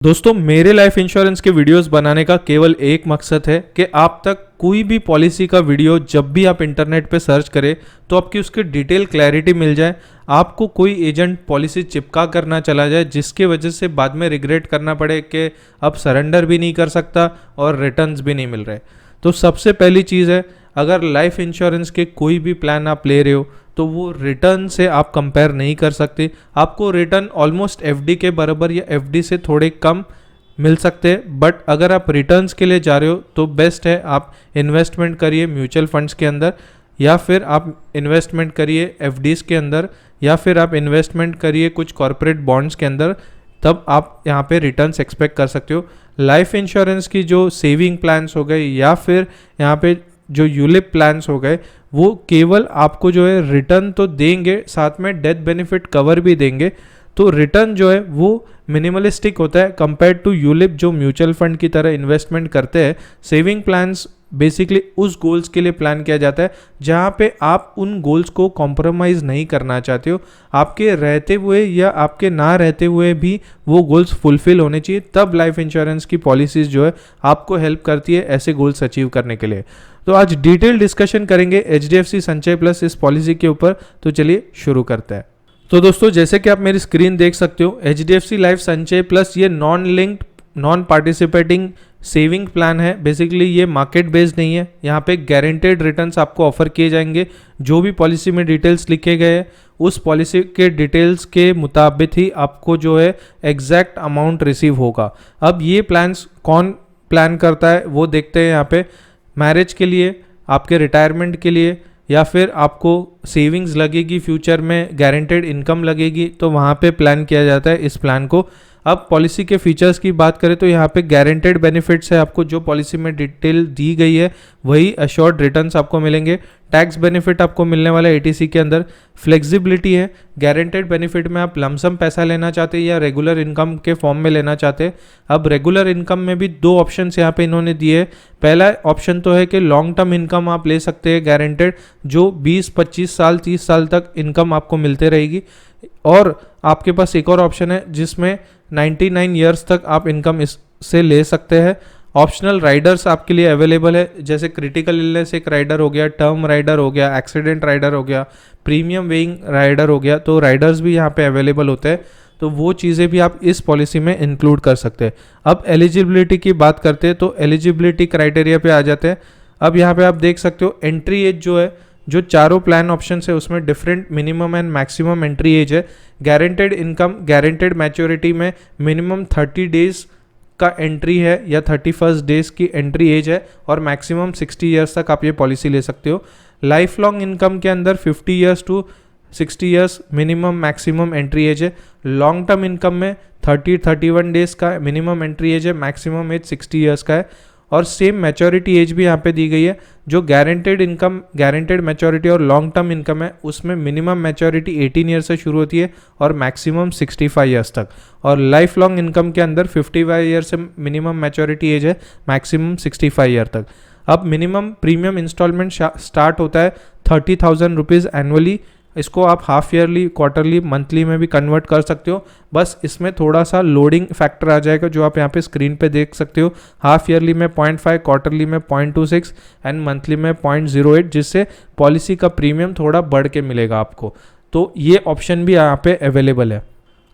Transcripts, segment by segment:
दोस्तों मेरे life insurance के वीडियोस बनाने का केवल एक मकसद है कि आप तक कोई भी पॉलिसी का वीडियो जब भी आप इंटरनेट पे सर्च करें तो आपकी उसकी डिटेल क्लैरिटी मिल जाए। आपको कोई एजेंट पॉलिसी चिपका करना चला जाए जिसके वजह से बाद में रिग्रेट करना पड़े कि अब सरेंडर भी नहीं कर सकता और रिटर्न्स भी नहीं मिल रहे। तो सबसे पहली चीज़ है, अगर लाइफ इंश्योरेंस के कोई भी प्लान आप ले रहे हो तो वो रिटर्न से आप कंपेयर नहीं कर सकते। आपको रिटर्न ऑलमोस्ट एफडी के बराबर या एफडी से थोड़े कम मिल सकते हैं, बट अगर आप रिटर्न्स के लिए जा रहे हो तो बेस्ट है आप इन्वेस्टमेंट करिए म्यूचुअल फंड्स के अंदर, या फिर आप इन्वेस्टमेंट करिए एफडीज़ के अंदर, या फिर आप इन्वेस्टमेंट करिए कुछ कॉरपोरेट बॉन्ड्स के अंदर। तब आप यहाँ पे रिटर्न्स एक्सपेक्ट कर सकते हो। लाइफ इंश्योरेंस की जो सेविंग प्लान्स हो गए या फिर यहाँ पे जो यूलिप प्लान्स हो गए, वो केवल आपको जो है रिटर्न तो देंगे, साथ में डेथ बेनिफिट कवर भी देंगे। तो रिटर्न जो है वो मिनिमलिस्टिक होता है कंपेयर टू यूलिप जो म्यूचुअल फंड की तरह इन्वेस्टमेंट करते हैं। सेविंग प्लान्स बेसिकली उस गोल्स के लिए प्लान किया जाता है जहाँ पे आप उन गोल्स को कॉम्प्रोमाइज़ नहीं करना चाहते हो। आपके रहते हुए या आपके ना रहते हुए भी वो गोल्स फुलफिल होने चाहिए, तब लाइफ इंश्योरेंस की पॉलिसीज़ जो है आपको हेल्प करती है ऐसे गोल्स अचीव करने के लिए। तो आज डिटेल डिस्कशन करेंगे HDFC संचय प्लस इस पॉलिसी के ऊपर। तो चलिए शुरू करते हैं। तो दोस्तों जैसे कि आप मेरी स्क्रीन देख सकते हो, HDFC लाइफ संचय प्लस ये non linked non participating saving plan है। बेसिकली ये मार्केट बेस्ड नहीं है, यहाँ पे गारंटेड रिटर्न्स आपको ऑफर किए जाएंगे। जो भी पॉलिसी में डिटेल्स लिखे गए हैं उस पॉलिसी के डिटेल्स के मुताबिक ही आपको जो है एग्जैक्ट अमाउंट रिसीव होगा। अब ये प्लान्स कौन प्लान करता है वो देखते हैं। यहाँ पे मैरिज के लिए, आपके रिटायरमेंट के लिए, या फिर आपको सेविंग्स लगेगी, फ्यूचर में गारंटेड इनकम लगेगी, तो वहाँ पे प्लान किया जाता है इस प्लान को। अब पॉलिसी के फीचर्स की बात करें तो यहाँ पे गारंटेड बेनिफिट्स है, आपको जो पॉलिसी में डिटेल दी गई है वही अश्योर्ड रिटर्न्स आपको मिलेंगे। टैक्स बेनिफिट आपको मिलने वाला है ATC के अंदर। फ्लेक्सिबिलिटी है, गारंटेड बेनिफिट में आप लमसम पैसा लेना चाहते हैं या रेगुलर इनकम के फॉर्म में लेना चाहते हैं। अब रेगुलर इनकम में भी दो ऑप्शंस यहाँ पे इन्होंने दिए हैं। पहला ऑप्शन तो है कि लॉन्ग टर्म इनकम आप ले सकते हैं गारंटेड, जो 20-25 साल 30 साल तक इनकम आपको मिलते रहेगी। और आपके पास एक और ऑप्शन है जिसमें 99 ईयर्स तक आप इनकम इससे ले सकते हैं। ऑप्शनल राइडर्स आपके लिए अवेलेबल है, जैसे क्रिटिकल इलनेस एक राइडर हो गया, टर्म राइडर हो गया, एक्सीडेंट राइडर हो गया, प्रीमियम वेइंग राइडर हो गया। तो राइडर्स भी यहाँ पे अवेलेबल होते हैं, तो वो चीज़ें भी आप इस पॉलिसी में इंक्लूड कर सकते हैं। अब एलिजिबिलिटी की बात करते हैं तो एलिजिबिलिटी क्राइटेरिया पे आ जाते हैं। अब यहाँ पे आप देख सकते हो एंट्री एज जो है, जो चारों प्लान ऑप्शन है उसमें different minimum and maximum entry age है। गारंटेड इनकम गारंटेड मैच्योरिटी में मिनिमम 30 डेज का एंट्री है या 31 डेज की एंट्री एज है, और मैक्सिमम 60 ईयर्स तक आप ये पॉलिसी ले सकते हो। लाइफ लॉन्ग इनकम के अंदर 50 years to 60 years minimum maximum entry age है। लॉन्ग टर्म इनकम में 31 डेज का मिनिमम एंट्री एज है, मैक्सिमम एज 60 ईयर्स का है। और सेम मैच्योरिटी एज भी यहाँ पे दी गई है। जो गारंटेड इनकम गारंटेड मैच्योरिटी और लॉन्ग टर्म इनकम है उसमें मिनिमम मैच्योरिटी 18 ईयर से शुरू होती है और मैक्सिमम 65 ईयर्स तक। और लाइफ लॉन्ग इनकम के अंदर 55 ईयर से मिनिमम मैच्योरिटी एज है, मैक्सिमम 65 ईयर तक। अब मिनिमम प्रीमियम इंस्टॉलमेंट स्टार्ट होता है 30,000 रुपीज़ एनुअली। इसको आप हाफ ईयरली, क्वार्टरली, मंथली में भी कन्वर्ट कर सकते हो। बस इसमें थोड़ा सा लोडिंग फैक्टर आ जाएगा जो आप यहाँ पे स्क्रीन पे देख सकते हो। हाफ ईयरली में 0.5, क्वार्टरली में 0.26 एंड मंथली में 0.08, जिससे पॉलिसी का प्रीमियम थोड़ा बढ़ के मिलेगा आपको। तो ये ऑप्शन भी यहाँ पे अवेलेबल है।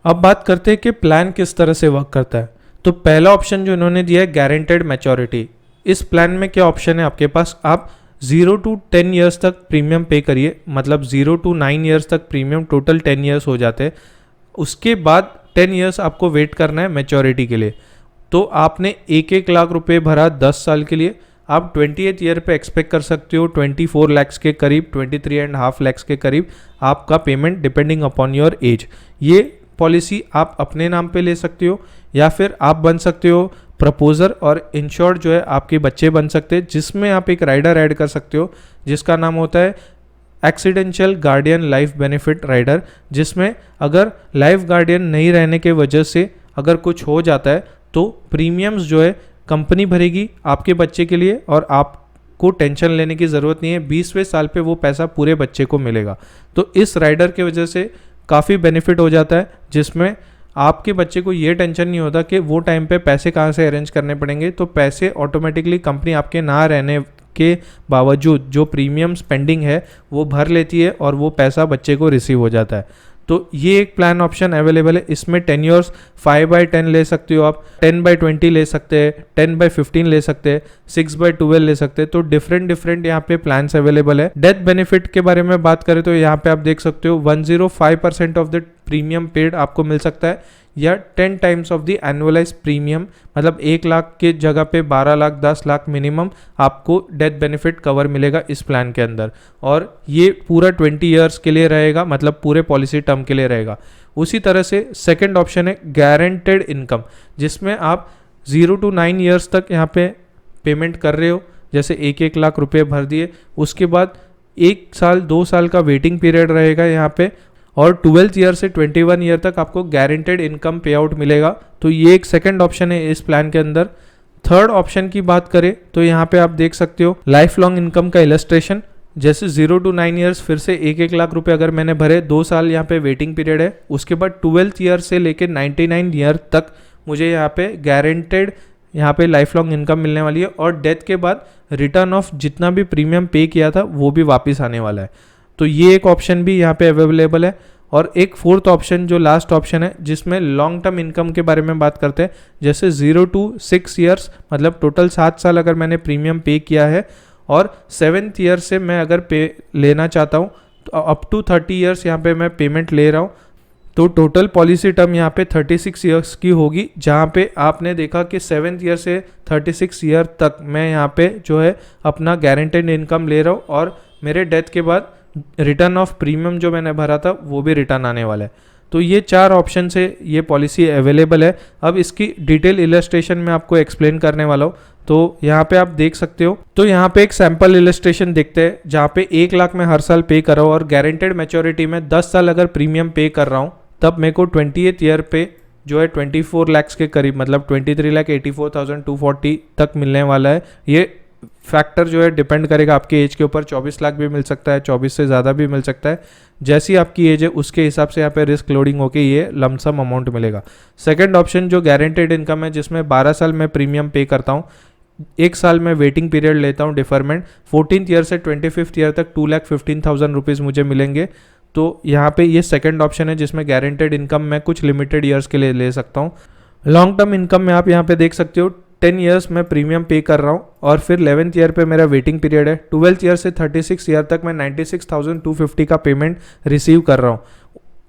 अब बात करते हैं कि प्लान किस तरह से वर्क करता है। तो पहला ऑप्शन जो इन्होंने दिया है गारंटेड मैच्योरिटी। इस प्लान में क्या ऑप्शन है आपके पास, आप 0 to 10 ईयर्स तक प्रीमियम पे करिए, मतलब 0 to 9 ईयर्स तक प्रीमियम, टोटल 10 ईयर्स हो जाते हैं। उसके बाद 10 ईयर्स आपको वेट करना है मैच्योरिटी के लिए। तो आपने 1 लाख रुपए भरा 10 साल के लिए, आप 28th ईयर पे एक्सपेक्ट कर सकते हो 24 लाख के करीब, 23.5 लाख के करीब आपका payment depending upon your age. ये पॉलिसी आप अपने नाम पे ले सकते हो या फिर आप बन सकते हो प्रपोजर, और इंश्योर्ड जो है आपके बच्चे बन सकते हैं, जिसमें आप एक राइडर ऐड कर सकते हो जिसका नाम होता है accidental guardian life benefit rider, जिसमें अगर लाइफ गार्डियन नहीं रहने के वजह से अगर कुछ हो जाता है तो प्रीमियम्स जो है कंपनी भरेगी आपके बच्चे के लिए, और आपको टेंशन लेने की ज़रूरत नहीं है। 20वें साल पे वो पैसा पूरे बच्चे को मिलेगा। तो इस राइडर की वजह से काफ़ी बेनिफिट हो जाता है, जिसमें आपके बच्चे को ये टेंशन नहीं होता कि वो टाइम पे पैसे कहाँ से अरेंज करने पड़ेंगे। तो पैसे ऑटोमेटिकली कंपनी आपके ना रहने के बावजूद जो प्रीमियम स्पेंडिंग है वो भर लेती है और वो पैसा बच्चे को रिसीव हो जाता है। तो ये एक प्लान ऑप्शन अवेलेबल है। इसमें टेन्योर्स 5/10 ले सकते हो आप, 10/20 ले सकते हैं, 10/15 ले सकते हैं, 6/12 ले सकते हैं। तो डिफरेंट यहाँ पे प्लान्स अवेलेबल है। डेथ बेनिफिट के बारे में बात करें तो यहाँ पे आप देख सकते हो 105% ऑफ द प्रीमियम पेड आपको मिल सकता है, या 10 times of the annualise premium, मतलब 1 लाख के जगह पे 12 लाख 10 लाख मिनिमम आपको डेथ बेनिफिट कवर मिलेगा इस प्लान के अंदर। और ये पूरा 20 ईयर्स के लिए रहेगा, मतलब पूरे पॉलिसी टर्म के लिए रहेगा। उसी तरह से सेकंड ऑप्शन है गारंटेड इनकम, जिसमें आप 0 to 9 ईयर्स तक यहाँ पे पेमेंट कर रहे हो। जैसे 1-1 लाख रुपए भर दिए, उसके बाद 1 साल 2 साल का वेटिंग पीरियड रहेगा यहाँ पे, और 12th ईयर से 21 ईयर तक आपको गारंटेड इनकम पे आउट मिलेगा। तो ये एक सेकंड ऑप्शन है इस प्लान के अंदर। थर्ड ऑप्शन की बात करें तो यहाँ पे आप देख सकते हो लाइफ लॉन्ग इनकम का इलस्ट्रेशन। जैसे 0 to 9 ईयर्स फिर से 1-1 लाख रुपए अगर मैंने भरे, 2 साल यहाँ पे वेटिंग पीरियड है, उसके बाद 12th ईयर से लेके 99 ईयर तक मुझे यहाँ पे गारंटेड यहाँ पे लाइफ लॉन्ग इनकम मिलने वाली है। और डेथ के बाद रिटर्न ऑफ जितना भी प्रीमियम पे किया था वो भी वापस आने वाला है। तो ये एक ऑप्शन भी यहाँ पे अवेलेबल है। और एक फोर्थ ऑप्शन जो लास्ट ऑप्शन है, जिसमें लॉन्ग टर्म इनकम के बारे में बात करते हैं। जैसे 0 to 6 ईयर्स, मतलब टोटल 7 साल अगर मैंने प्रीमियम पे किया है, और 7th ईयर से मैं अगर पे लेना चाहता हूँ तो अप टू 30 ईयर्स यहाँ पे मैं पेमेंट ले रहा हूँ। तो टोटल पॉलिसी टर्म यहाँ पे 36 ईयर्स की होगी, जहाँ पे आपने देखा कि 7th ईयर से 36 ईयर तक मैं यहाँ पे जो है अपना गारंटेड इनकम ले रहा हूँ, और मेरे डेथ के बाद रिटर्न ऑफ प्रीमियम जो मैंने भरा था वो भी रिटर्न आने वाला है। तो ये 4 ऑप्शन से ये पॉलिसी अवेलेबल है। अब इसकी डिटेल इलस्ट्रेशन में आपको एक्सप्लेन करने वाला हूँ। तो यहाँ पे आप देख सकते हो, तो यहाँ पे एक सैंपल इलस्ट्रेशन देखते हैं, जहाँ पे 1 लाख मैं हर साल पे कर रहा हूँ, और गारंटेड मैच्योरिटी में 10 साल अगर प्रीमियम पे कर रहा हूँ, तब मेरे को 20th ईयर पे जो है 24 लाख के करीब, मतलब 23,84,240 तक मिलने वाला है। ये फैक्टर जो है डिपेंड करेगा आपके एज के ऊपर, 24 लाख भी मिल सकता है, 24 से ज़्यादा भी मिल सकता है। जैसी आपकी एज है उसके हिसाब से यहाँ पे रिस्क लोडिंग होके ये लमसम अमाउंट मिलेगा। सेकंड ऑप्शन जो गारंटेड इनकम है, जिसमें 12 साल मैं प्रीमियम पे करता हूँ, 1 साल में वेटिंग पीरियड लेता हूँ डिफरमेंट, 14th ईयर से 25th ईयर तक 2,15,000 रुपीज़ मुझे मिलेंगे। तो यहाँ पे ये सेकंड ऑप्शन है, जिसमें गारंटेड इनकम मैं कुछ लिमिटेड ईयर्स के लिए ले सकता हूँ। लॉन्ग टर्म इनकम में आप यहाँ पे देख सकते हो 10 ईयर्स में प्रीमियम पे कर रहा हूँ, और फिर 11th ईयर पे मेरा वेटिंग पीरियड है। 12th ईयर से 36 ईयर तक मैं 96,250 का पेमेंट रिसीव कर रहा हूँ,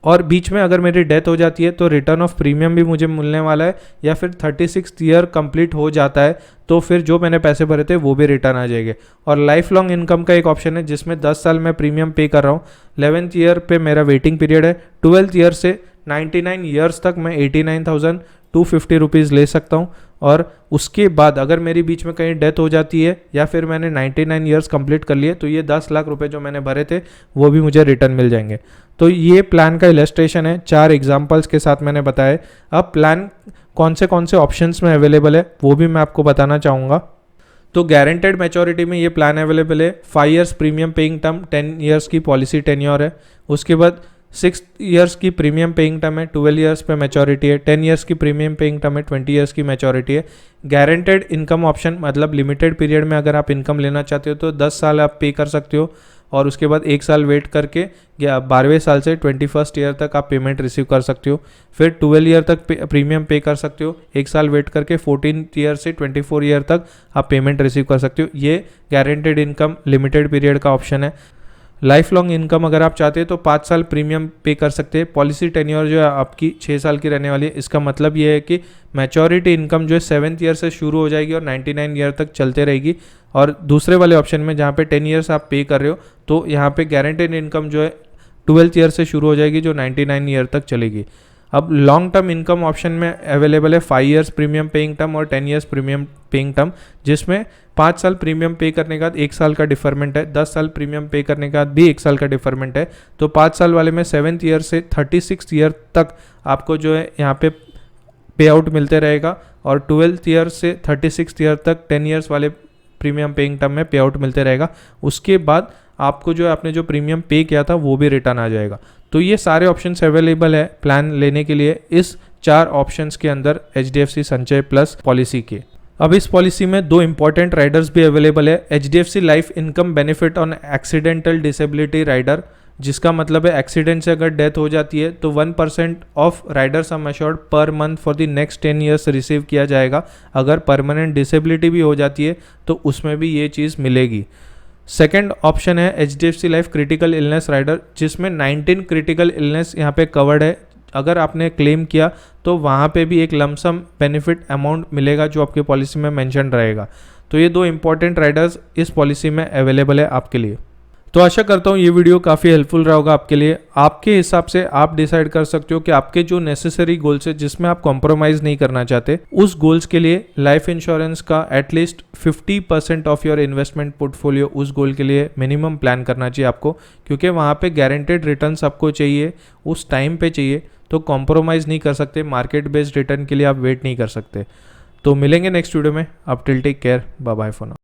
और बीच में अगर मेरी डेथ हो जाती है तो रिटर्न ऑफ प्रीमियम भी मुझे मिलने वाला है, या फिर 36th ईयर कंप्लीट हो जाता है तो फिर जो मैंने पैसे भरे थे वो भी रिटर्न आ जाएंगे। और लाइफ लॉन्ग इनकम का एक ऑप्शन है, जिसमें 10 साल में प्रीमियम पे कर रहा हूँ, 11th ईयर पे मेरा वेटिंग पीरियड है, 12th ईयर से 99 ईयर्स तक मैं 89,250 रुपीज़ ले सकता हूँ। और उसके बाद अगर मेरी बीच में कहीं डेथ हो जाती है, या फिर मैंने 99 ईयर्स कंप्लीट कर लिए, तो ये 10 लाख रुपए जो मैंने भरे थे वो भी मुझे रिटर्न मिल जाएंगे। तो ये प्लान का इलस्ट्रेशन है, 4 एग्जांपल्स के साथ मैंने बताया। अब प्लान कौन से ऑप्शंस में अवेलेबल है वो भी मैं आपको बताना चाहूँगा। तो गारंटेड मैच्योरिटी में ये प्लान अवेलेबल है। 5 years premium paying term, 10 years की पॉलिसी टेन्योर है। उसके बाद 6 ईयर्स की प्रीमियम पेइंग टर्म है, 12 ईयर्स पे मैच्योरिटी है। 10 ईयर्स की प्रीमियम पेइंग टर्म है, 20 ईयर्स की मैच्योरिटी है। गारंटेड इनकम ऑप्शन, मतलब लिमिटेड पीरियड में अगर आप इनकम लेना चाहते हो तो 10 साल आप पे कर सकते हो, और उसके बाद 1 साल वेट करके या 12वें साल से 21st ईयर तक आप पेमेंट रिसीव कर सकते हो। फिर 12 ईयर तक प्रीमियम पे कर सकते हो, 1 साल वेट करके 14th ईयर से 24 ईयर तक आप पेमेंट रिसीव कर सकते हो। ये गारंटेड इनकम लिमिटेड पीरियड का ऑप्शन है। लाइफ लॉन्ग इनकम अगर आप चाहते हैं तो 5 साल प्रीमियम पे कर सकते हैं। पॉलिसी टेन्योर जो है आपकी 6 साल की रहने वाली है। इसका मतलब ये है कि मैच्योरिटी इनकम जो है 7th ईयर से शुरू हो जाएगी और 99 ईयर तक चलते रहेगी। और दूसरे वाले ऑप्शन में जहाँ पे 10 ईयर्स आप पे कर रहे हो, तो यहाँ पे गारंटेड इनकम जो है 12th ईयर से शुरू हो जाएगी, जो 99 ईयर तक चलेगी। अब लॉन्ग टर्म इनकम ऑप्शन में अवेलेबल है 5 ईयर्स प्रीमियम पेइंग टर्म और 10 ईयर्स प्रीमियम पेइंग टर्म, जिसमें 5 साल प्रीमियम पे करने के बाद 1 साल का डिफरमेंट है, 10 साल प्रीमियम पे करने के बाद भी 1 साल का डिफरमेंट है। तो 5 साल वाले में 7th ईयर से 36th ईयर तक आपको जो है यहाँ पे पे आउट मिलते रहेगा, और 12th ईयर से 36th ईयर तक 10 ईयर्स वाले प्रीमियम पेइंग टर्म में पे आउट मिलते रहेगा। उसके बाद आपको जो है आपने जो प्रीमियम पे किया था वो भी रिटर्न आ जाएगा। तो ये सारे ऑप्शंस अवेलेबल है प्लान लेने के लिए इस 4 ऑप्शंस के अंदर HDFC संचय प्लस पॉलिसी के। अब इस पॉलिसी में 2 इंपॉर्टेंट राइडर्स भी अवेलेबल है। HDFC life income benefit on accidental disability rider, जिसका मतलब है एक्सीडेंट से अगर डेथ हो जाती है तो 1% of rider sum assured per month for the next 10 years receive किया जाएगा। अगर परमानेंट डिसेबिलिटी भी हो जाती है तो उसमें भी ये चीज़ मिलेगी। सेकेंड ऑप्शन है HDFC life critical illness rider, जिसमें 19 क्रिटिकल इलनेस यहाँ पे कवर्ड है। अगर आपने क्लेम किया तो वहाँ पे भी एक लमसम बेनिफिट अमाउंट मिलेगा जो आपकी पॉलिसी में मेंशन रहेगा। तो ये 2 इंपॉर्टेंट राइडर्स इस पॉलिसी में अवेलेबल है आपके लिए। तो आशा करता हूँ ये वीडियो काफ़ी हेल्पफुल रहा होगा आपके लिए। आपके हिसाब से आप डिसाइड कर सकते हो कि आपके जो नेसेसरी गोल्स है जिसमें आप कॉम्प्रोमाइज़ नहीं करना चाहते, उस गोल्स के लिए लाइफ इंश्योरेंस का at least 50% of your investment portfolio उस गोल के लिए मिनिमम प्लान करना चाहिए आपको, क्योंकि वहाँ पे गारंटेड रिटर्न्स आपको चाहिए, उस टाइम पे चाहिए। तो कॉम्प्रोमाइज़ नहीं कर सकते, मार्केट बेस्ड रिटर्न के लिए आप वेट नहीं कर सकते। तो मिलेंगे नेक्स्ट वीडियो में। अब till take care, bye bye for now.